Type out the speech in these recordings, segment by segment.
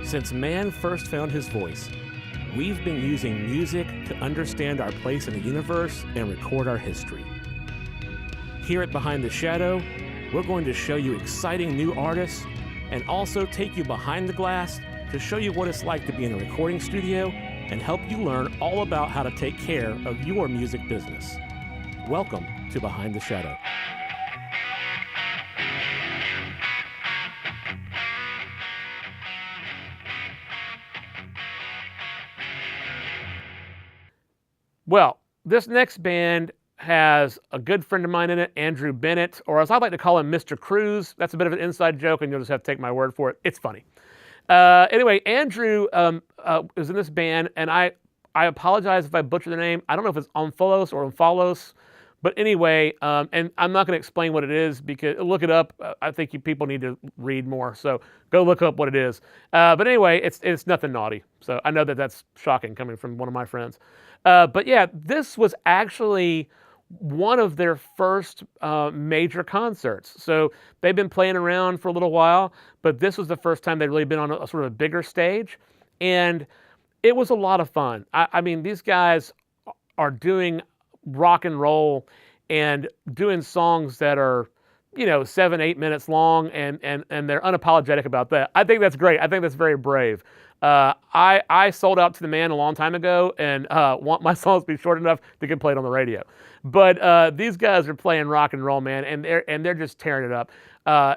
Since man first found his voice, we've been using music to understand our place in the universe and record our history. Here at Behind the Shadow, we're going to show you exciting new artists and also take you behind the glass to show you what it's like to be in a recording studio and help you learn all about how to take care of your music business. Welcome to Behind the Shadow. Well, this next band has a good friend of mine in it, Andrew Bennett, or as I like to call him, Mr. Cruz. That's a bit of an inside joke, and you'll just have to take my word for it. It's funny. Anyway, Andrew is in this band, and I apologize if I butcher the name. I don't know if it's Omphalos or Omphalos, but anyway, and I'm not going to explain what it is because look it up. I think you people need to read more, so go look up what it is. But anyway, it's nothing naughty. So I know that that's shocking coming from one of my friends. But yeah, this was actually one of their first major concerts. So they've been playing around for a little while, but this was the first time they'd really been on a sort of a bigger stage. And it was a lot of fun. I mean, these guys are doing rock and roll and doing songs that are, 7-8 minutes long, and they're unapologetic about that. I think that's great. I think that's very brave. I sold out to the man a long time ago and want my songs to be short enough to get played on the radio. But these guys are playing rock and roll, man, and they're just tearing it up.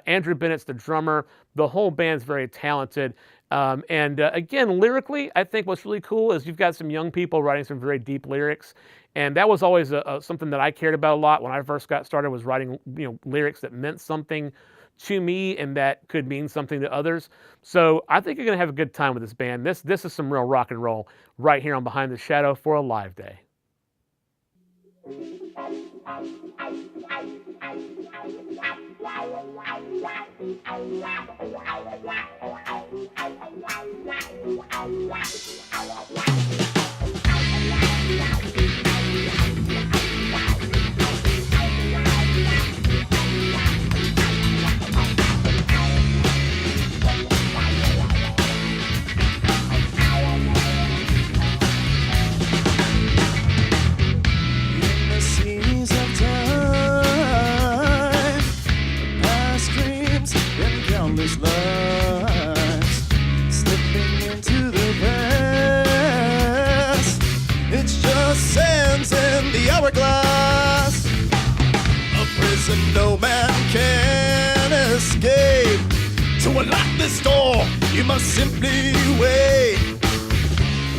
Andrew Bennett's the drummer. The whole band's very talented. Again, lyrically, I think what's really cool is you've got some young people writing some very deep lyrics. And that was always something that I cared about a lot when I first got started, was writing lyrics that meant something to me and that could mean something to others. So I think you're going to have a good time with this band. This is some real rock and roll right here on Behind the Shadow for a live day. Hourglass, a prison no man can escape. To unlock this door, you must simply wait.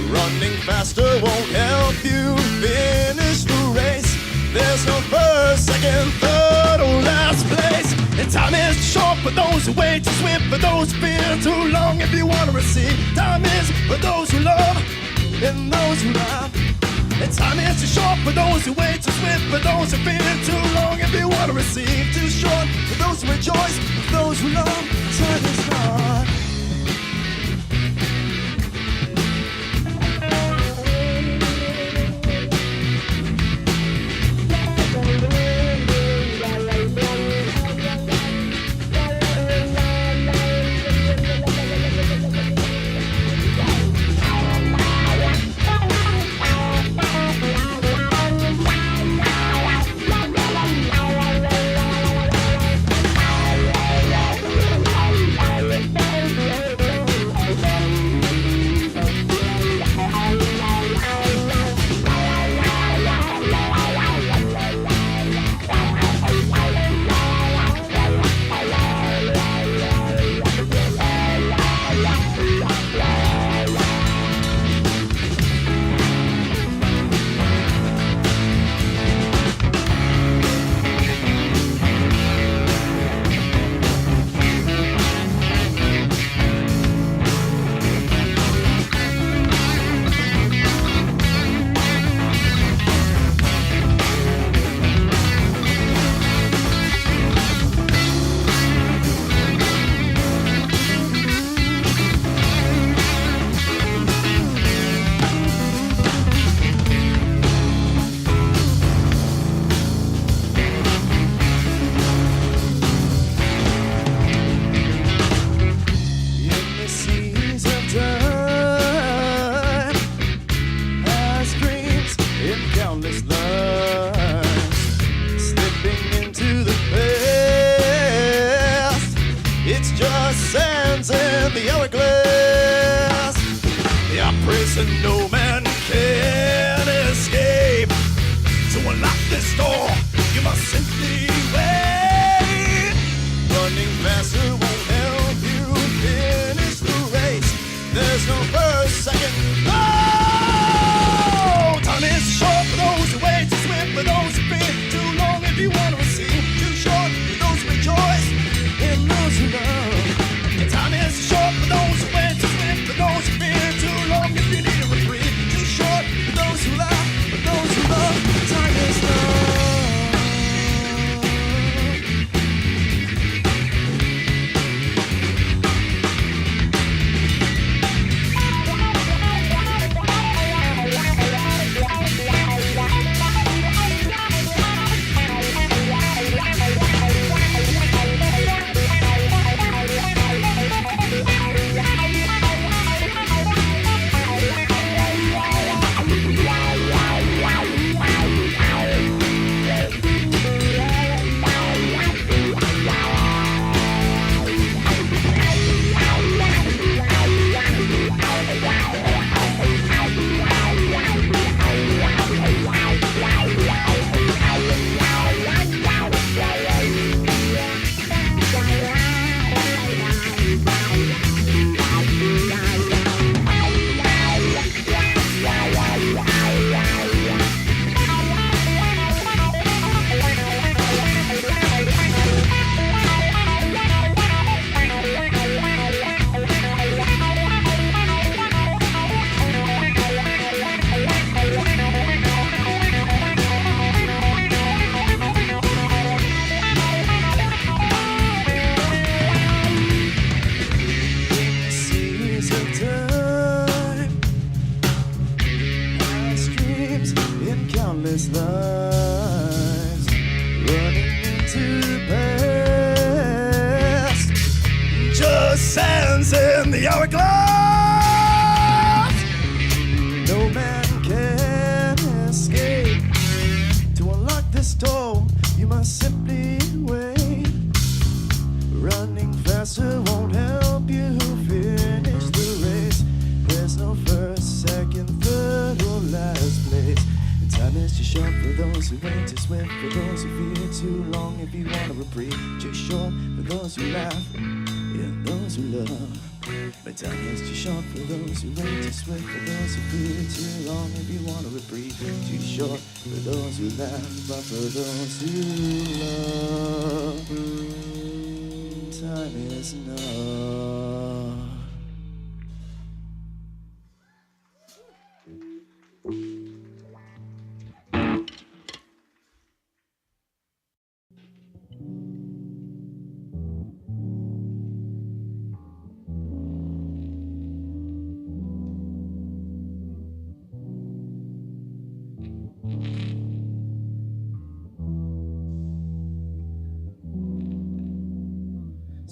Running faster won't help you finish the race. There's no first, second, third, or last place. And time is short for those who wait, too swift for those who fear, too long if you want to receive. Time is for those who love and those who laugh. And time is too short for those who wait, too swift for those who fear, too long if you want to receive, too short for those who rejoice, for those who love. Time is not. just sands in the hourglass. A prison no man can escape. To unlock this door, you must simply wait. Running faster won't help you finish the race. There's no first, second, oh! Time is short for those who wait, too swift for those who fear, too long if you want to receive, too short for those who rejoice, and those who love. The time is short for those who wait, too swift for those who fear, too long if you need a reprieve, too short for those who laugh, for those who love. Time is love. Countless lives running into the past, just sands in the hourglass. No man can escape. To unlock this door, you must simply wait. Running faster won't help you finish the race. There's no first, second, third, or last place. Time is too short for those who wait, too swift for those who fear, too long if you want a reprieve, too short for those who laugh, and those who love. But time is too short for those who wait, too swift for those who fear, too long if you want a reprieve, too short for those who laugh, but for those who love, time is enough.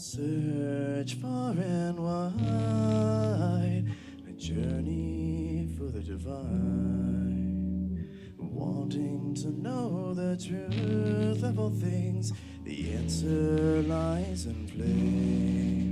Search far and wide, a journey for the divine, wanting to know the truth of all things. The answer lies in play.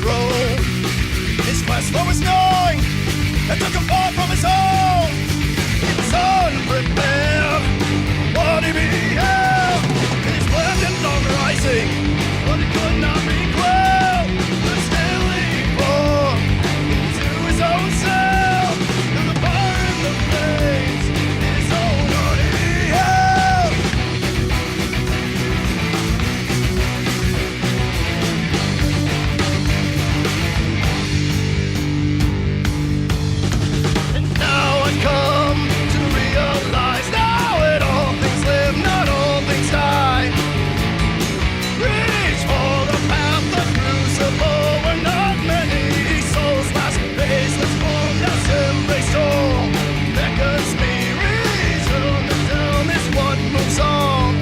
roll. His quest flow was gnawing and took him far from his home. He was unprepared. What he beheld, his weapons on rising, but it could not be quelled. But still he fought into his own self, through the fire and the flames, his own heart he held. And now I come to realize, now that all things live, not all things die. Reach for the path, the crucible, where not many souls last baseless form, now embrace all. Beckons me, return the down is what moves on.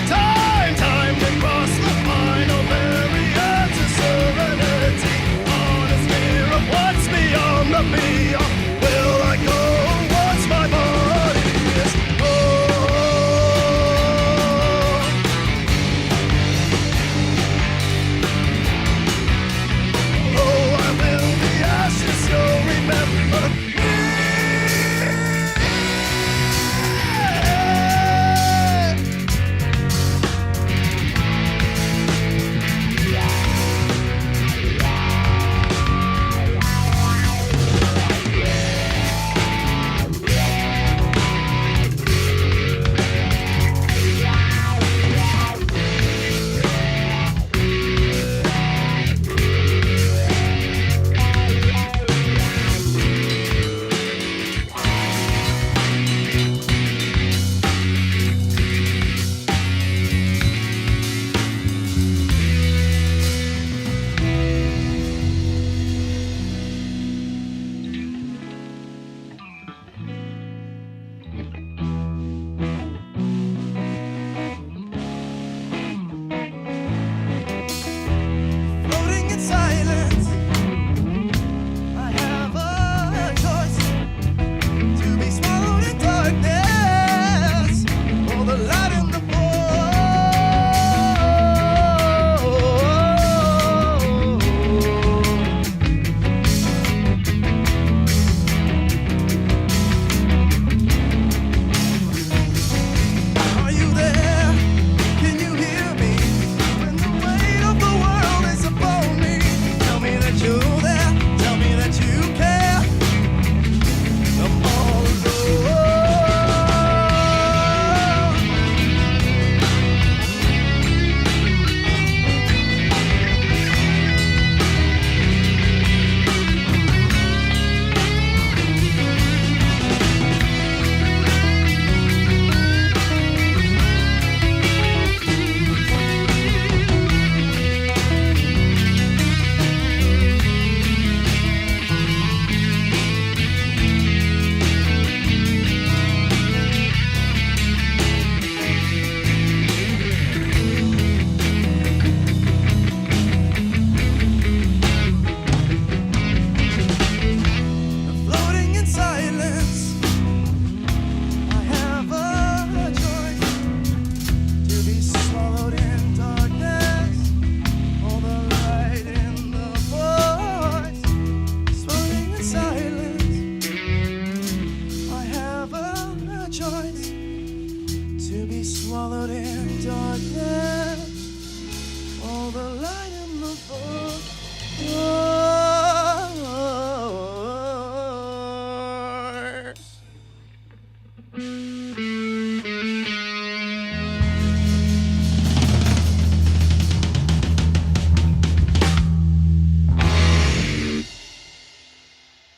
Time to cross the final barrier to serenity. On a sphere of what's beyond the beyond, will I go once my body is gone? Oh, I will be ashes, you'll remember me. Floating in silence, I have a choice to be swallowed in darkness, or the light in the Are you there? Can you hear me? When the weight of the world is upon me, tell me that you're there. Tell me that you care. I'm all alone. Floating in silence, I have a choice to be swallowed in darkness, or the light in the voice. Floating in silence, I have a choice to be swallowed in darkness, or the light in the voice.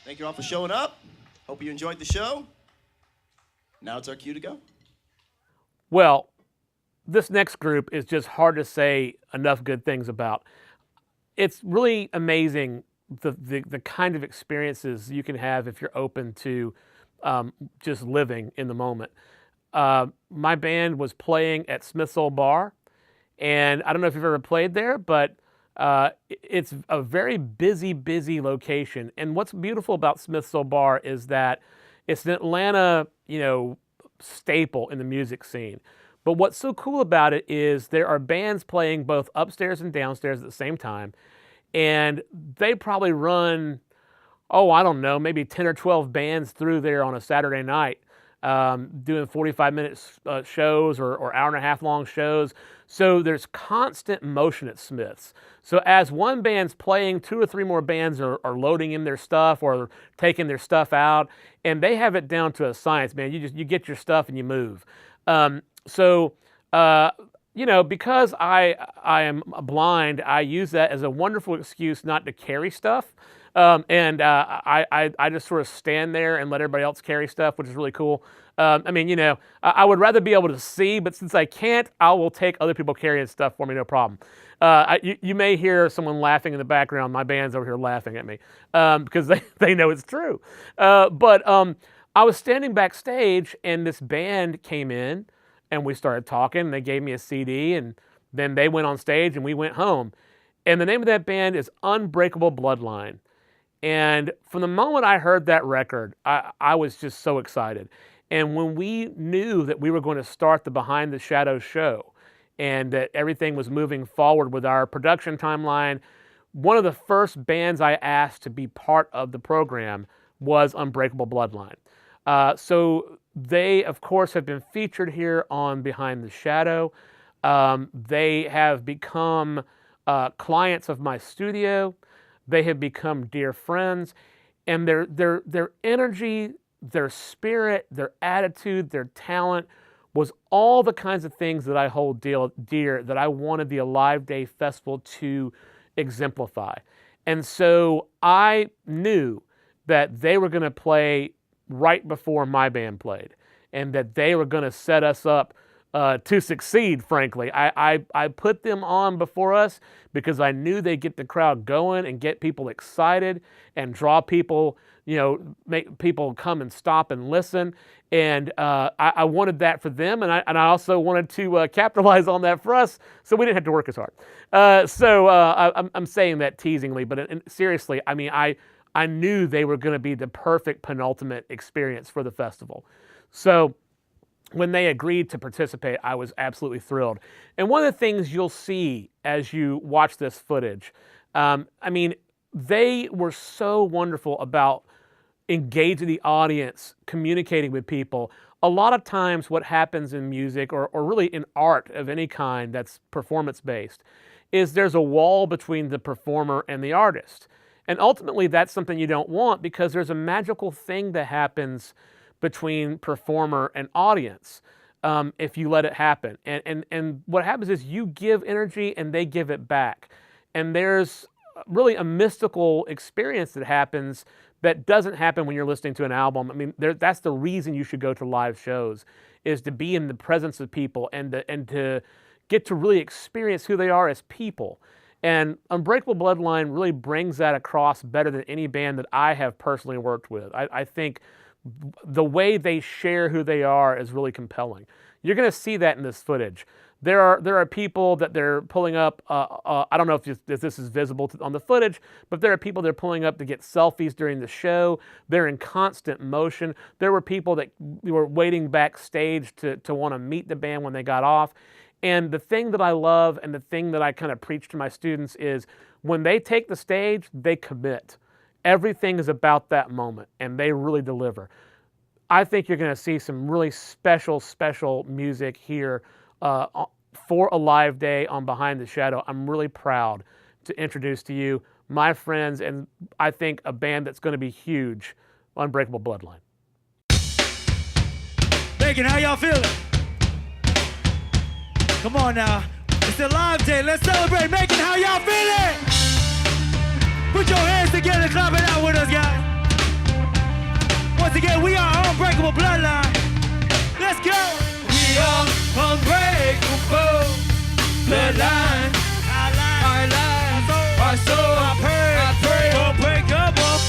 Thank you all for showing up. Hope you enjoyed the show. Now it's our cue to go. Well, this next group is just hard to say enough good things about. It's really amazing the kind of experiences you can have if you're open to just living in the moment. My band was playing at Smith's Old Bar, and I don't know if you've ever played there, but it's a very busy location. And what's beautiful about Smith's Old Bar is that it's an Atlanta, staple in the music scene. But what's so cool about it is there are bands playing both upstairs and downstairs at the same time. and they probably run, oh, I don't know, maybe 10 or 12 bands through there on a Saturday night, doing 45-minute shows or hour and a half long shows. So there's constant motion at Smith's. So as one band's playing, 2 or 3 more bands are loading in their stuff or taking their stuff out, and they have it down to a science, man. You get your stuff and you move. Because I am blind, I use that as a wonderful excuse not to carry stuff. I just sort of stand there and let everybody else carry stuff, which is really cool. I would rather be able to see, but since I can't, I will take other people carrying stuff for me, no problem. You may hear someone laughing in the background. My band's over here laughing at me because they know it's true. I was standing backstage, and this band came in, and we started talking. They gave me a CD, and then they went on stage, and we went home. And the name of that band is Unbreakable Bloodline. And from the moment I heard that record, I was just so excited. And when we knew that we were going to start the Behind the Shadows show and that everything was moving forward with our production timeline, one of the first bands I asked to be part of the program was Unbreakable Bloodline. So they, of course, have been featured here on Behind the Shadow. They have become clients of my studio. They have become dear friends, and their energy, their spirit, their attitude, their talent was all the kinds of things that I hold dear that I wanted the Alive Day Festival to exemplify. And so I knew that they were going to play right before my band played, and that they were going to set us up to succeed, frankly. I put them on before us because I knew they'd get the crowd going and get people excited and draw people, make people come and stop and listen. And I wanted that for them, and I also wanted to capitalize on that for us so we didn't have to work as hard. I'm saying that teasingly, but seriously, I knew they were going to be the perfect penultimate experience for the festival. So when they agreed to participate, I was absolutely thrilled. And one of the things you'll see as you watch this footage, they were so wonderful about engaging the audience, communicating with people. A lot of times what happens in music or really in art of any kind that's performance-based is there's a wall between the performer and the artist. And ultimately that's something you don't want because there's a magical thing that happens between performer and audience if you let it happen. And what happens is you give energy and they give it back. And there's really a mystical experience that happens that doesn't happen when you're listening to an album. That's the reason you should go to live shows, is to be in the presence of people and to get to really experience who they are as people. And Unbreakable Bloodline really brings that across better than any band that I have personally worked with. I think the way they share who they are is really compelling. You're going to see that in this footage. There are people that they're pulling up. I don't know if this is visible on the footage, but there are people they're pulling up to get selfies during the show. They're in constant motion. There were people that were waiting backstage to want to meet the band when they got off. And the thing that I love and the thing that I kind of preach to my students is when they take the stage, they commit. Everything is about that moment, and they really deliver. I think you're going to see some really special music here for a live day on Behind the Shadow. I'm really proud to introduce to you my friends, and I think a band that's going to be huge, Unbreakable Bloodline. Megan, how y'all feeling? Come on now. It's a live day. Let's celebrate. Megan, how y'all feeling? Put your hands together, clap it out with us, guys. Once again, we are Unbreakable Bloodline. Let's go. We are Unbreakable Bloodline. Our lives, our soul, I pray, unbreakable.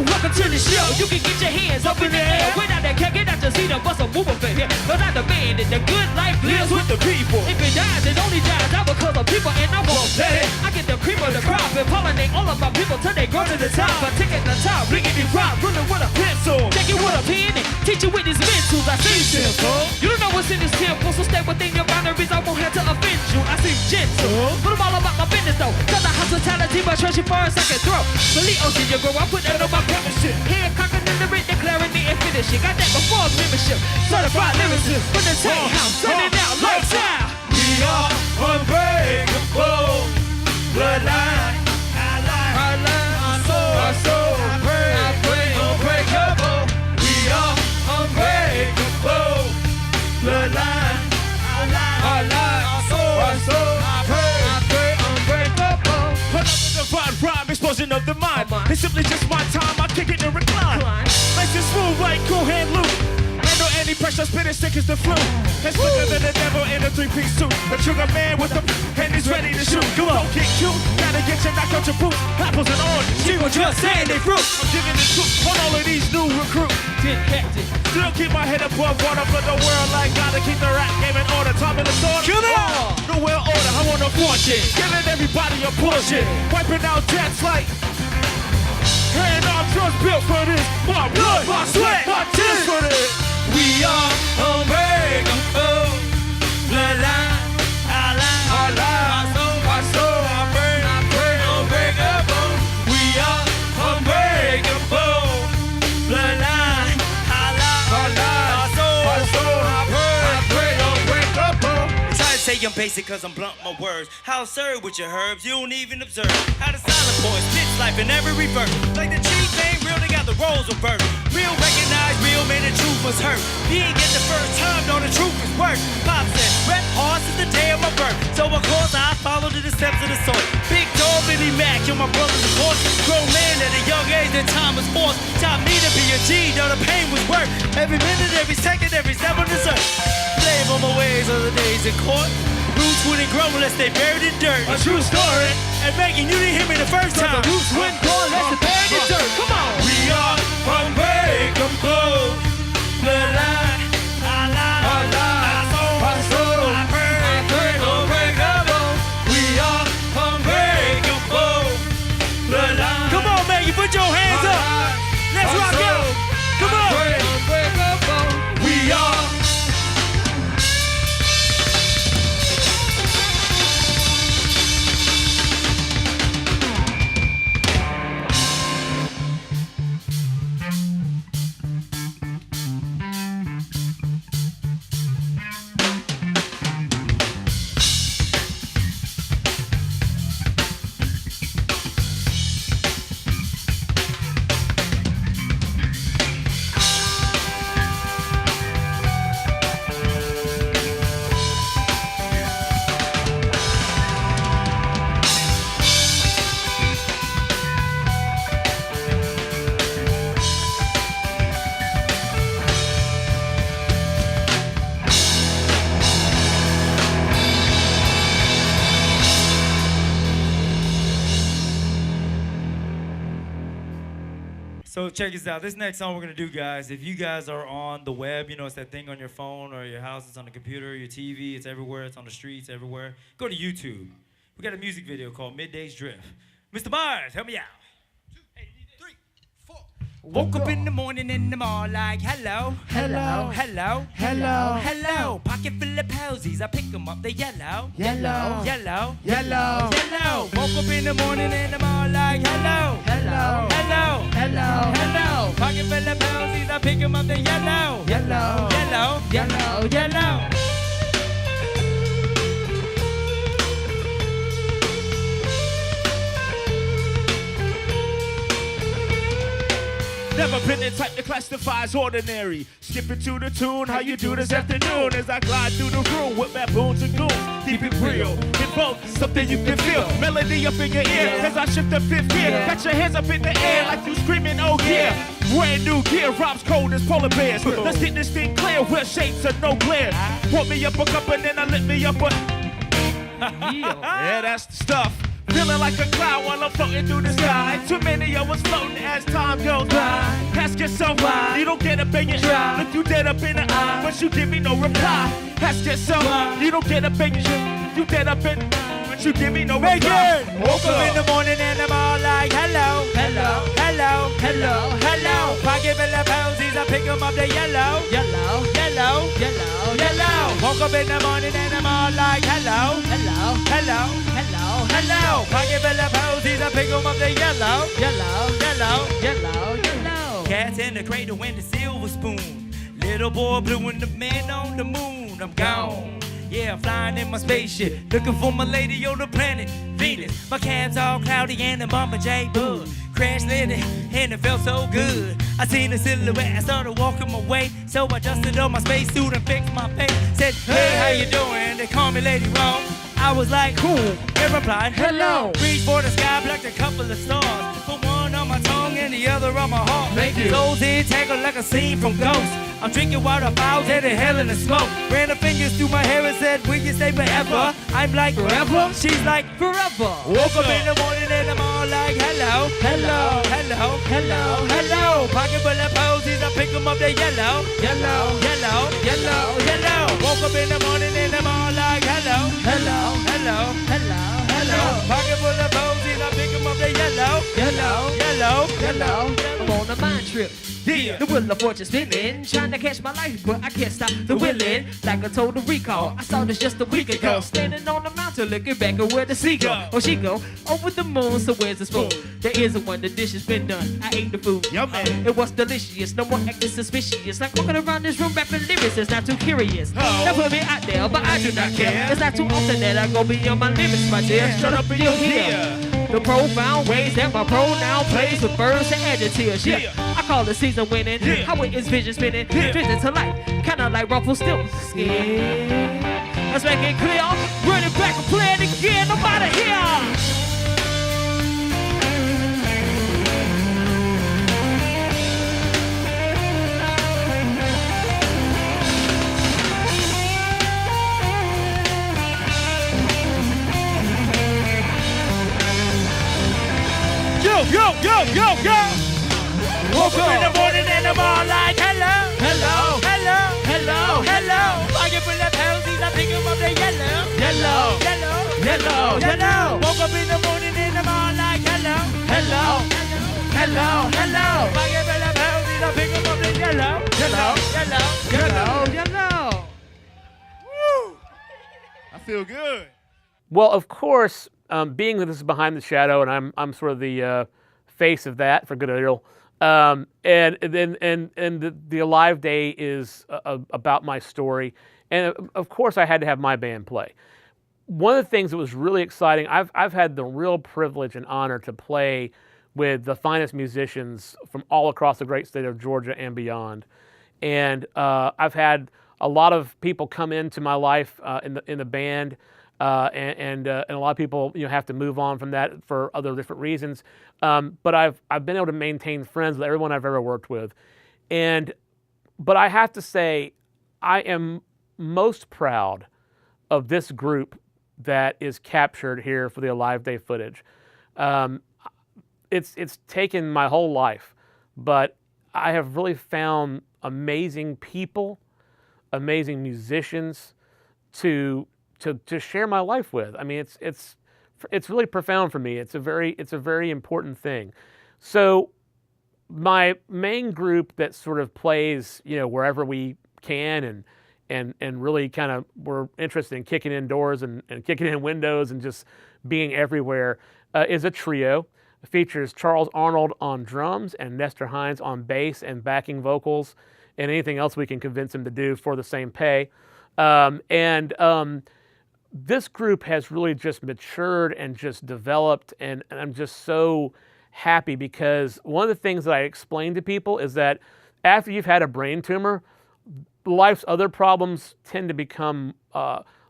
Welcome to the show. You can get your hands up in the air. Without that can't get out your seat and bust a move up in here. Cause I'm the man and the good life lives with the people. If it dies, it only dies out because of my people and I won't let it. I get the cream of the crop and pollinate all of my people till they grow to the top. I take it the top, rigging it rock, ruling with a pencil. Take it with a pen and teach you with these mentals. I seem simple. You don't know what's in this temple, so stay within your boundaries. I won't have to offend you. I seem gentle, but I'm all about my business though. Cause the hospitality, my treasure first I can throw. The Leo's in your girl, I put that on my premiership. Handcocking in the written, declaring it and finishing. Got that before membership. Certified lyricist from the tank house, sending out lights out. We are unbreakable. Bloodline. Our line, our soul, I pray, unbreakable. We are unbreakable. Bloodline. Our line, our soul, I pray, unbreakable. Another divine rhyme, explosion of the mind. It's simply just my time, I kick it and recline. Nice and smooth like cool hand loop. Handle any pressure, spit it sick as the flu. It's quicker than the devil in a three-piece suit. The trigger man with the and he's ready to shoot. Come on, get cute, gotta get you knocked out your boots. Apples and oranges, She was just saying they fruit. I'm giving the truth on all of these new recruits. Get hectic. Still keep my head above water for the world like gotta keep the rap game in order. Time in the store. Come on! No well order, I want a fortune. Giving everybody a portion. Wiping out debts like hand arms just built for this. My blood, my sweat, my tears for this. We are unbreakable. Bloodline, our line, our soul, our brain, unbreakable. We are unbreakable. Bloodline, our soul, our brain, unbreakable. Try to say I'm basic cause I'm blunt my words. How absurd with your herbs, you don't even observe. How the silent boys spits life in every reverse. Like the chief ain't real, they got the roles reversed. Real recognize real, man, the truth was hurt. He ain't get the first time, no, the truth is worse. Pop said, rep hard since the day of my birth. So of course I followed in the steps of the sword. Big dog, Billy Mac, and my brothers of course. Grown man at a young age, that time was forced. Taught me to be a G, though the pain was worth. Every minute, every second, every step on this earth. Slave on my ways of the days in court. Roots wouldn't grow unless they buried in dirt. A true story. And Megan, you didn't hear me the first time. The roots wouldn't grow unless they buried in dirt. Come on! We are unbreakable. Bloodline, our soul, our brain, unbreakable. We are unbreakable. Bloodline. Come on, Megan, put your hands up. Let's rock out. Come on. Unbreakable. We are. So check this out. This next song we're gonna do, guys, if you guys are on the web, you know, it's that thing on your phone or your house, it's on the computer, your TV, it's everywhere, it's on the streets, everywhere. Go to YouTube. We got a music video called Midday's Drift. Mr. Myers, help me out. 2, 3, 4. Woke up in the morning in the mall like, hello, Hello. hello, Hello. hello. Pocket full of posies, I pick them up, they yellow, Yellow. yellow, Yellow. yellow. Woke up in the morning in the mall like, hello, Hello. hello, Hello. hello. Pocket full of posies, I pick them up, they yellow, Yellow. yellow, Yellow. yellow. Never been the type to classify as ordinary. Skipping to the tune, how you do this afternoon as I glide through the room with baboons and goons. Keep it real, invoke something you can feel. Melody up in your ear as I shift the fifth gear. Got your hands up in the air like you screaming, oh yeah. Brand new gear, rhymes cold as polar bears. Let's get this thing clear, where shapes are no glare. Pour me up a cup and then I lit me up a... Yeah, that's the stuff. Feeling like a cloud while I'm floating through the sky. Too many of us floating as time goes by. Ask yourself why you don't get up in your eye. Look you dead up in the eye, but you give me no reply. Ask yourself why you don't get up in your you dead up in, but don't you give me no Make reply. it. Woke up in the morning and I'm all like, hello, hello, hello, hello, hello. Pocket full of posies, I pick 'em up, they yellow, yellow, yellow, yellow, yellow. Woke up in the morning and I'm all like, hello, hello, hello, hello, hello. Pocket full of posies, I pick 'em up, they yellow, yellow, yellow, yellow, yellow. Cats in the cradle and the silver spoon. Little boy blue and the man on the moon. I'm gone. Yeah, I'm flying in my spaceship, looking for my lady on the planet Venus. My cab's all cloudy and the mama J Bud crash landed and it felt so good. I seen a silhouette, I started walking my way, so I adjusted on my spacesuit and fixed my face. Said, hey, how you doing? They call me Lady Wrong. I was like, cool. They replied, hello. Reached for the sky, plucked a couple of stars. Put one on my tongue and the other on my heart. Thank you. Souls entangled like a scene from Ghost. I'm drinking water, fouls headed hell in the smoke. Ran her fingers through my hair and said, will you stay forever? I'm like, forever? She's like, forever. Woke up in the morning and I'm all like, hello, hello, hello, hello, hello. Pocket full of posies, I pick 'em up, they yellow, yellow, yellow, yellow, yellow. Woke up in the morning and I'm all like, hello, hello, hello, hello, hello. Pocket full of posies, I pick 'em up, they yellow, yellow, yellow, yellow. I'm on a mind trip. Yeah. The wheel of fortune spinning, trying to catch my life, but I can't stop the willing. Like a total recall, I saw this just a week ago. Standing on the mountain, looking back at where the sea go. Oh, she go over the moon, so where's the spoon? There isn't one, the dish has been done. I ate the food. Yummy. It was delicious, no more acting suspicious. Like walking around this room rapping lyrics, it's not too curious. Now put me out there, but I do not care. It's not too often that I go beyond my limits, my dear. Shut up and you'll hear the profound ways that my pronoun plays with verbs and adjectives. Yeah, I call it season winning. How it is vision spinning, vision to life, kinda like Rumpelstiltskin. Let's make it clear. Run it back and play it again. I'm out of here. Yo, woke up in the morning and I'm all like, hello, hello, hello, hello, hello. Pocket full of posies, I pick 'em up, they yellow, yellow, yellow, yellow, yellow. Woke up in the morning and I'm all like, hello, hello, hello, hello. Pocket full of posies, I pick 'em up, they yellow, yellow, yellow, yellow, yellow. Woo! I feel good. Well, of course, being that this is Behind the Shadow, and I'm sort of the face of that for good or ill, and the Alive Day is about my story, and of course I had to have my band play. One of the things that was really exciting, I've had the real privilege and honor to play with the finest musicians from all across the great state of Georgia and beyond, and I've had a lot of people come into my life in the band. And a lot of people, have to move on from that for other different reasons. But I've been able to maintain friends with everyone I've ever worked with, but I have to say, I am most proud of this group that is captured here for the Alive Day footage. It's taken my whole life, but I have really found amazing people, amazing musicians to share my life with. I mean, it's really profound for me. It's a very important thing. So my main group that sort of plays, wherever we can and really kind of we're interested in kicking in doors and kicking in windows and just being everywhere is a trio. It features Charles Arnold on drums and Nestor Hines on bass and backing vocals and anything else we can convince him to do for the same pay. This group has really just matured and just developed, and I'm just so happy because one of the things that I explain to people is that after you've had a brain tumor, life's other problems tend to become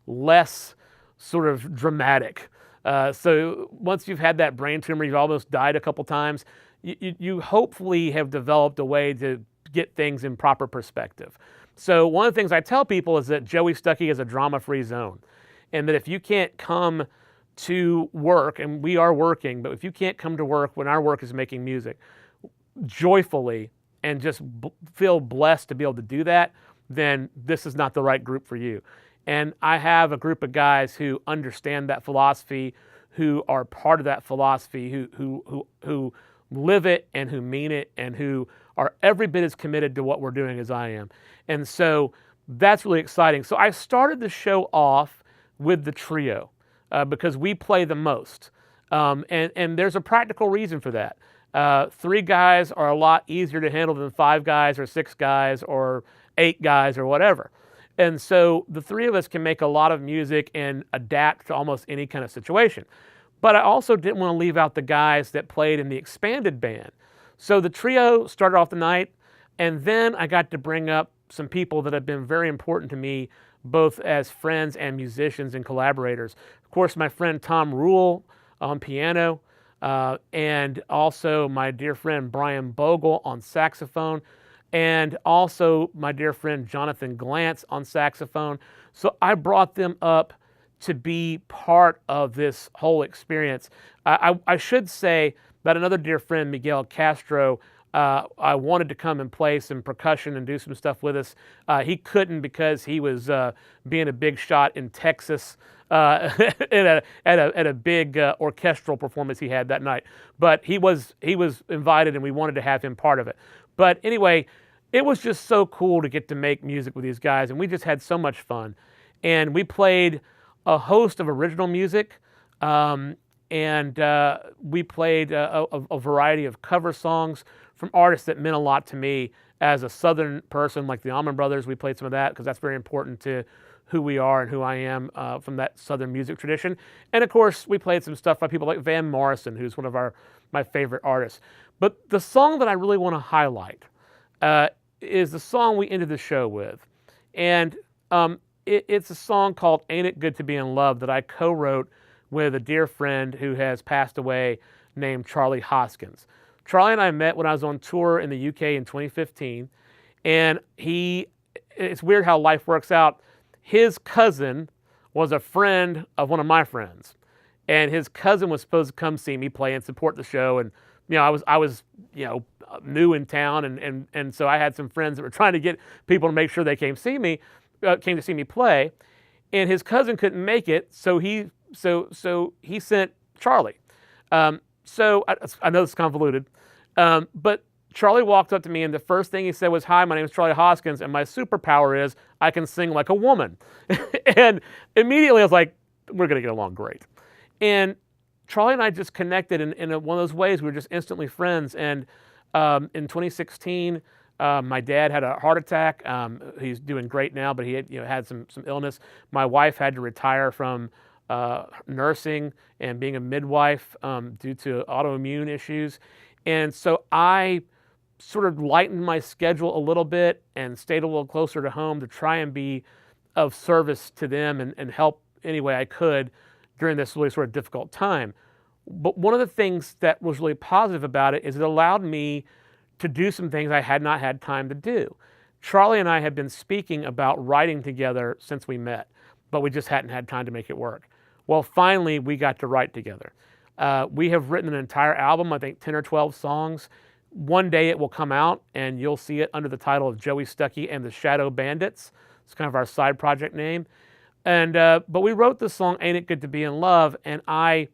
less sort of dramatic. So once you've had that brain tumor, you've almost died a couple times, you hopefully have developed a way to get things in proper perspective. So one of the things I tell people is that Joey Stuckey is a drama-free zone. And that if you can't come to work, and we are working, but if you can't come to work when our work is making music joyfully and just feel blessed to be able to do that, then this is not the right group for you. And I have a group of guys who understand that philosophy, who are part of that philosophy, who live it and who mean it and who are every bit as committed to what we're doing as I am. And so that's really exciting. So I started the show off with the trio because we play the most. And there's a practical reason for that. 3 guys are a lot easier to handle than 5 guys or 6 guys or 8 guys or whatever. And so the 3 of us can make a lot of music and adapt to almost any kind of situation. But I also didn't want to leave out the guys that played in the expanded band. So the trio started off the night, and then I got to bring up some people that have been very important to me, both as friends and musicians and collaborators. Of course, my friend Tom Rule on piano, and also my dear friend Brian Bogle on saxophone, and also my dear friend Jonathan Glantz on saxophone. So I brought them up to be part of this whole experience. I should say that another dear friend, Miguel Castro, I wanted to come and play some percussion and do some stuff with us. He couldn't because he was being a big shot in Texas at a big orchestral performance he had that night. But he was invited, and we wanted to have him part of it. But anyway, it was just so cool to get to make music with these guys, and we just had so much fun. And we played a host of original music, and we played a variety of cover songs from artists that meant a lot to me as a Southern person, like the Allman Brothers. We played some of that because that's very important to who we are and who I am from that Southern music tradition. And of course, we played some stuff by people like Van Morrison, who's one of my favorite artists. But the song that I really want to highlight is the song we ended the show with. And it's a song called Ain't It Good to Be in Love that I co-wrote with a dear friend who has passed away named Charlie Hoskins. Charlie and I met when I was on tour in the UK in 2015, and it's weird how life works out. His cousin was a friend of one of my friends, and his cousin was supposed to come see me play and support the show. And I was new in town, and so I had some friends that were trying to get people to make sure they came to see me play, and his cousin couldn't make it, so he sent Charlie. So I know it's convoluted, but Charlie walked up to me, and the first thing he said was, "Hi, my name is Charlie Hoskins, and my superpower is I can sing like a woman." And immediately I was like, we're going to get along great. And Charlie and I just connected in one of those ways. We were just instantly friends. And in 2016, my dad had a heart attack. He's doing great now, but he had some illness. My wife had to retire from nursing and being a midwife due to autoimmune issues. And so I sort of lightened my schedule a little bit and stayed a little closer to home to try and be of service to them and help any way I could during this really sort of difficult time. But one of the things that was really positive about it is it allowed me to do some things I had not had time to do. Charlie and I had been speaking about writing together since we met, but we just hadn't had time to make it work. Well, finally, we got to write together. We have written an entire album, I think 10 or 12 songs. One day it will come out, and you'll see it under the title of Joey Stuckey and the Shadow Bandits. It's kind of our side project name. And but we wrote this song, Ain't It Good to Be in Love, and I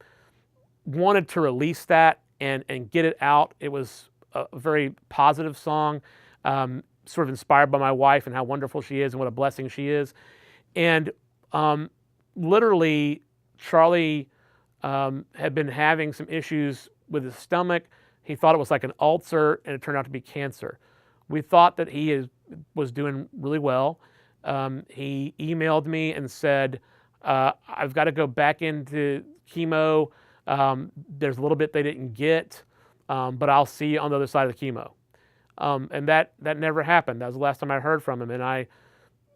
wanted to release that and get it out. It was a very positive song, sort of inspired by my wife and how wonderful she is and what a blessing she is. And literally, Charlie had been having some issues with his stomach. He thought it was like an ulcer, and it turned out to be cancer. We thought that he was doing really well. He emailed me and said, I've got to go back into chemo. There's a little bit they didn't get, but I'll see you on the other side of the chemo. And that never happened. That was the last time I heard from him. And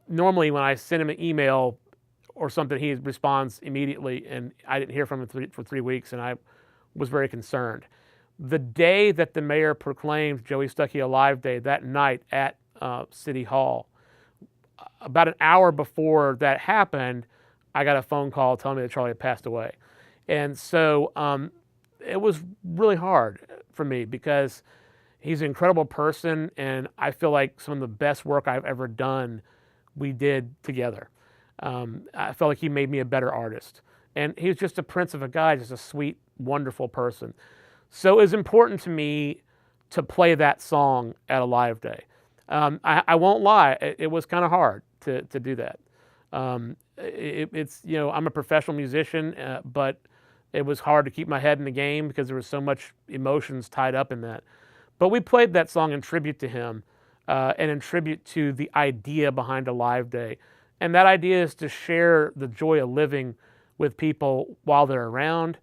normally when I send him an email or something, he responds immediately, and I didn't hear from him for 3 weeks, and I was very concerned. The day that the mayor proclaimed Joey Stuckey Alive Day, that night at City Hall, about an hour before that happened, I got a phone call telling me that Charlie had passed away. And so it was really hard for me because he's an incredible person, and I feel like some of the best work I've ever done we did together. I felt like he made me a better artist. And he was just a prince of a guy, just a sweet, wonderful person. So it was important to me to play that song at a live day. I won't lie, it was kind of hard to do that. It's, I'm a professional musician, but it was hard to keep my head in the game because there was so much emotions tied up in that. But we played that song in tribute to him and in tribute to the idea behind a live day. And that idea is to share the joy of living with people while they're around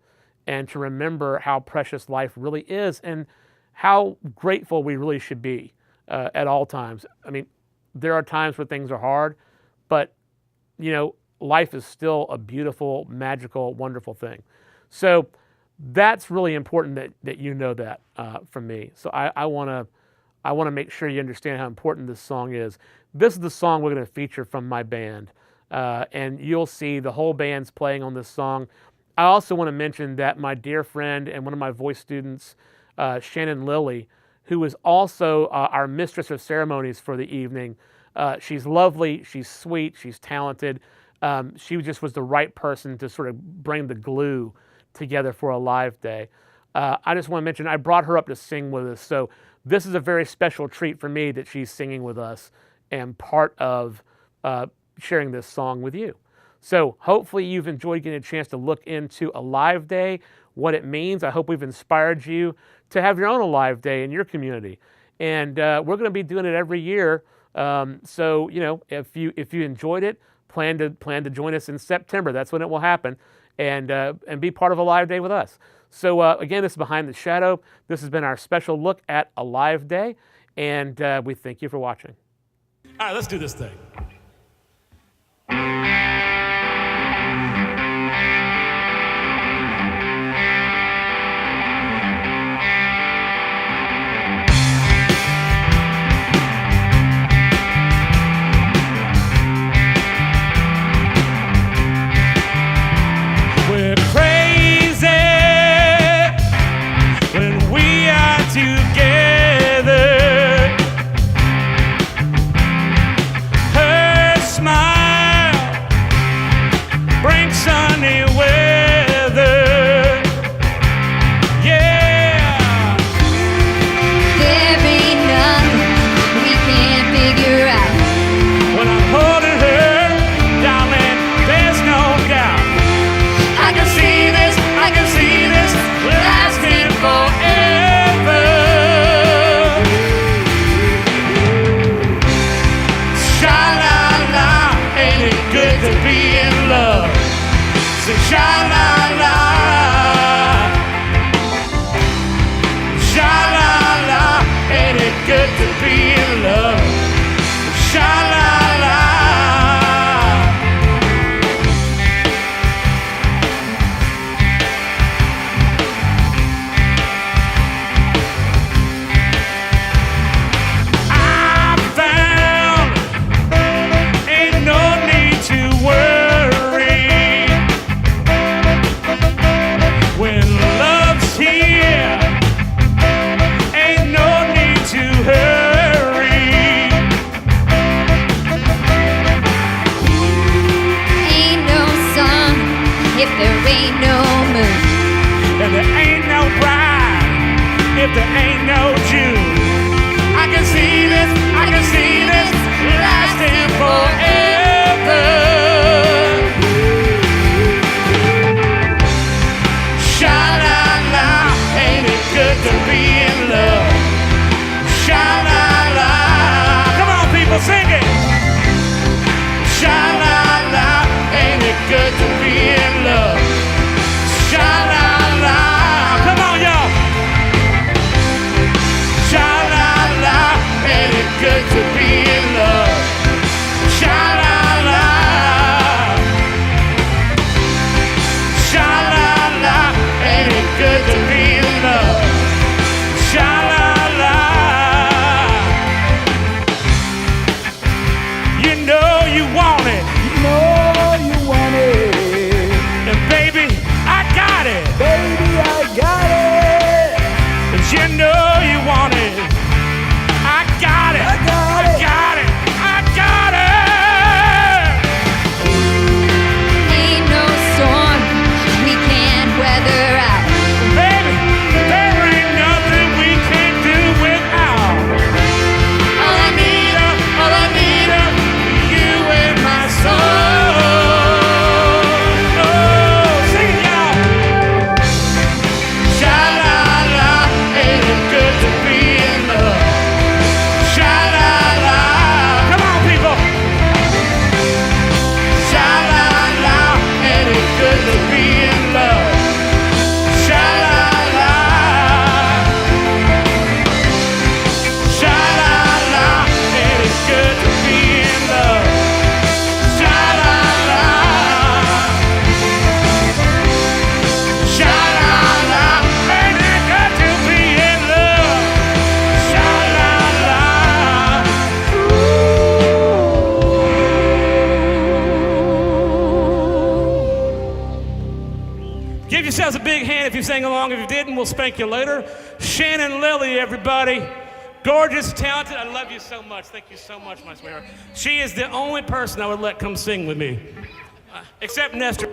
and to remember how precious life really is and how grateful we really should be at all times. I mean, there are times where things are hard, but, life is still a beautiful, magical, wonderful thing. So that's really important that you know that from me. So I want to make sure you understand how important this song is. This is the song we're going to feature from my band, and you'll see the whole band's playing on this song. I also want to mention that my dear friend and one of my voice students, Shannon Lilly, who is also our mistress of ceremonies for the evening. She's lovely, she's sweet, she's talented. She just was the right person to sort of bring the glue together for a live day. I just want to mention I brought her up to sing with us, so this is a very special treat for me that she's singing with us and part of sharing this song with you. So hopefully you've enjoyed getting a chance to look into a live day, what it means. I hope we've inspired you to have your own live day in your community. And we're going to be doing it every year. So if you enjoyed it, plan to join us in September. That's when it will happen, and be part of a live day with us. So again, this is Behind the Shadow. This has been our special look at a live day, and we thank you for watching. All right, let's do this thing. We're crazy when we are together. Her smile brings sunny weather. Yeah. There ain't nothing we can't figure out. When I'm holding her, darling, there's no doubt. I can see this lasting forever. Sha-la-la, ain't it good to be in love? Say sha-la-la, sha-la-la, ain't it good to be in love? Sha-la-la. I found ain't no need to worry when love's here. Ain't no need to hurry. Ain't no sun if there ain't no moon. And there ain't no bride if there ain't no June. I can see this lasting forever. Sha-la-la, ain't it good to be in love? Sha-la-la, come on people, sing it. Sha-la-la, ain't it good to be in love? Sha-la-la, come on y'all. Sha-la-la, ain't it good to be in love? Sha-la-la, sha-la-la, ain't it good to be in love? Sha-la-la, you know you want it. And baby, I got it. And you know you want it. I got it. I got it. I got it. song. If you didn't, we'll spank you later. Shannon Lilly, everybody. Gorgeous, talented. I love you so much. Thank you so much, my sweetheart. She is the only person I would let come sing with me. Except Nestor.